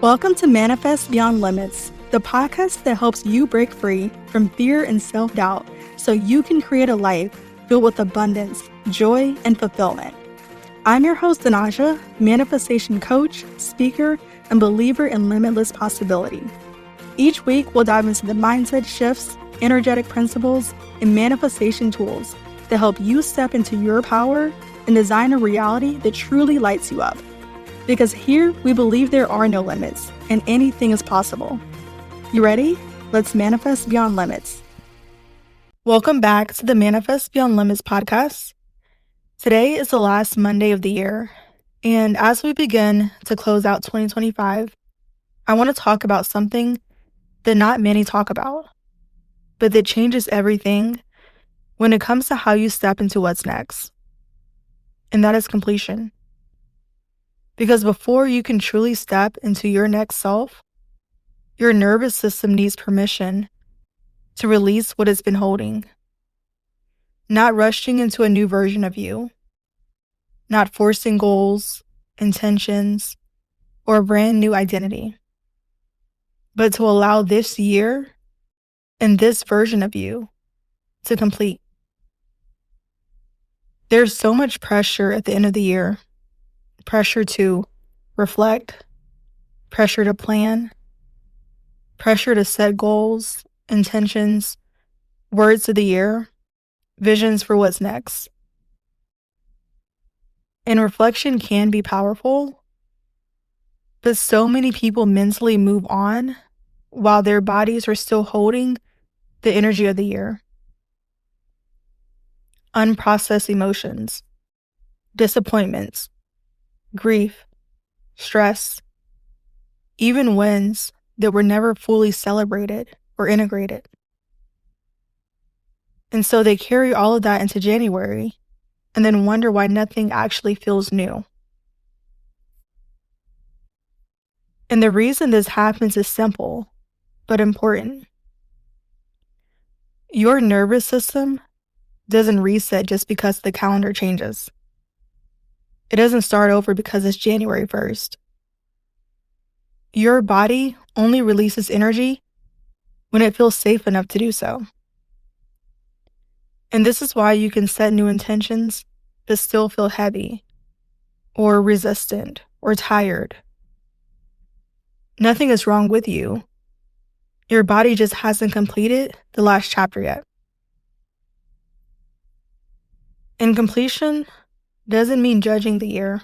Welcome to Manifest Beyond Limits, the podcast that helps you break free from fear and self-doubt so you can create a life filled with abundance, joy, and fulfillment. I'm your host, DaNajah, manifestation coach, speaker, and believer in limitless possibility. Each week, we'll dive into the mindset shifts, energetic principles, and manifestation tools that help you step into your power and design a reality that truly lights you up. Because here, we believe there are no limits, and anything is possible. You ready? Let's manifest beyond limits. Welcome back to the Manifest Beyond Limits podcast. Today is the last Monday of the year, and as we begin to close out 2025, I want to talk about something that not many talk about, but that changes everything when it comes to how you step into what's next. And that is completion. Because before you can truly step into your next self, your nervous system needs permission to release what it's been holding. Not rushing into a new version of you, not forcing goals, intentions, or a brand new identity, but to allow this year and this version of you to complete. There's so much pressure at the end of the year. Pressure to reflect, pressure to plan, pressure to set goals, intentions, words of the year, visions for what's next. And reflection can be powerful, but so many people mentally move on while their bodies are still holding the energy of the year. Unprocessed emotions, disappointments, grief, stress, even wins that were never fully celebrated or integrated. And so they carry all of that into January and then wonder why nothing actually feels new. And the reason this happens is simple, but important. Your nervous system doesn't reset just because the calendar changes. It doesn't start over because it's January 1st. Your body only releases energy when it feels safe enough to do so. And this is why you can set new intentions but still feel heavy or resistant or tired. Nothing is wrong with you. Your body just hasn't completed the last chapter yet. And completion doesn't mean judging the year.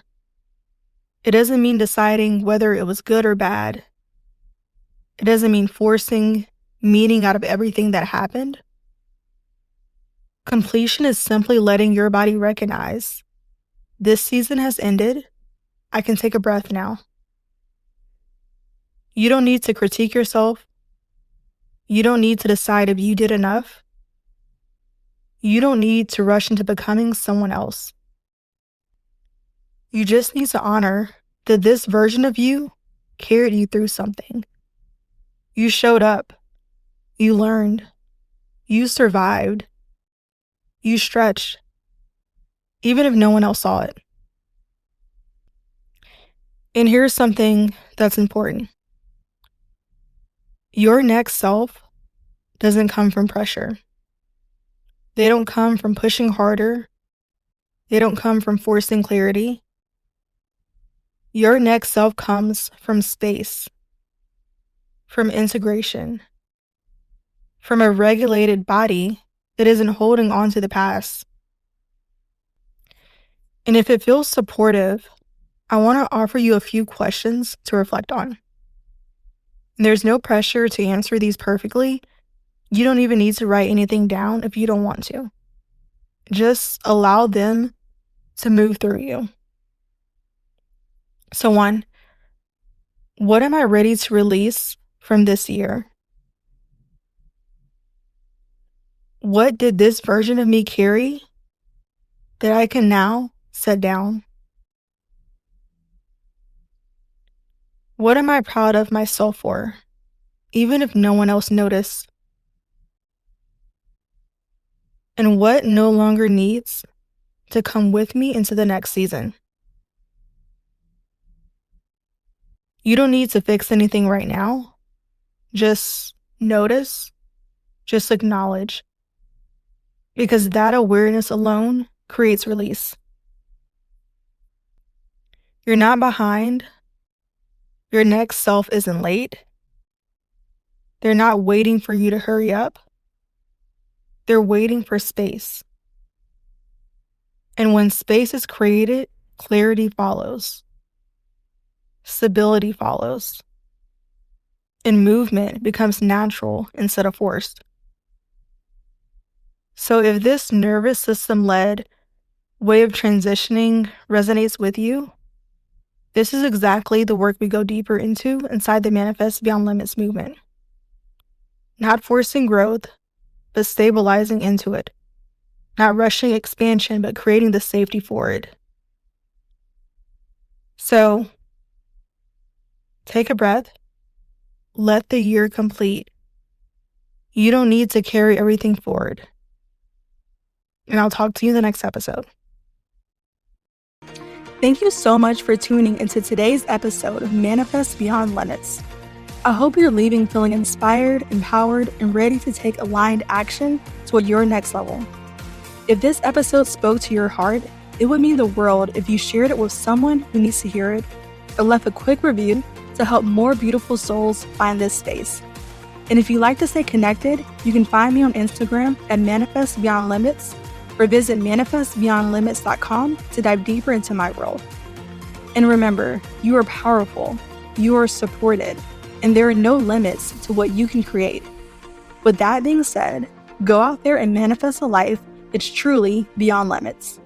It doesn't mean deciding whether it was good or bad. It doesn't mean forcing meaning out of everything that happened. Completion is simply letting your body recognize, this season has ended. I can take a breath now. You don't need to critique yourself. You don't need to decide if you did enough. You don't need to rush into becoming someone else. You just need to honor that this version of you carried you through something. You showed up. You learned. You survived. You stretched, even if no one else saw it. And here's something that's important. Your next self doesn't come from pressure. They don't come from pushing harder. They don't come from forcing clarity. Your next self comes from space, from integration, from a regulated body that isn't holding on to the past. And if it feels supportive, I want to offer you a few questions to reflect on. There's no pressure to answer these perfectly. You don't even need to write anything down if you don't want to. Just allow them to move through you. So 1, what am I ready to release from this year? What did this version of me carry that I can now set down? What am I proud of myself for, even if no one else noticed? And what no longer needs to come with me into the next season? You don't need to fix anything right now. Just notice, just acknowledge, because that awareness alone creates release. You're not behind. Your next self isn't late. They're not waiting for you to hurry up. They're waiting for space. And when space is created, clarity follows. Stability follows. And movement becomes natural instead of forced. So if this nervous system-led way of transitioning resonates with you, this is exactly the work we go deeper into inside the Manifest Beyond Limits movement. Not forcing growth, but stabilizing into it. Not rushing expansion, but creating the safety for it. So, take a breath. Let the year complete. You don't need to carry everything forward. And I'll talk to you in the next episode. Thank you so much for tuning into today's episode of Manifest Beyond Limits. I hope you're leaving feeling inspired, empowered, and ready to take aligned action toward your next level. If this episode spoke to your heart, it would mean the world if you shared it with someone who needs to hear it, or left a quick review to help more beautiful souls find this space. And if you'd like to stay connected, you can find me on Instagram at Manifest Beyond Limits, or visit manifestbeyondlimits.com to dive deeper into my world. And remember, you are powerful, you are supported, and there are no limits to what you can create. With that being said, go out there and manifest a life that's truly beyond limits.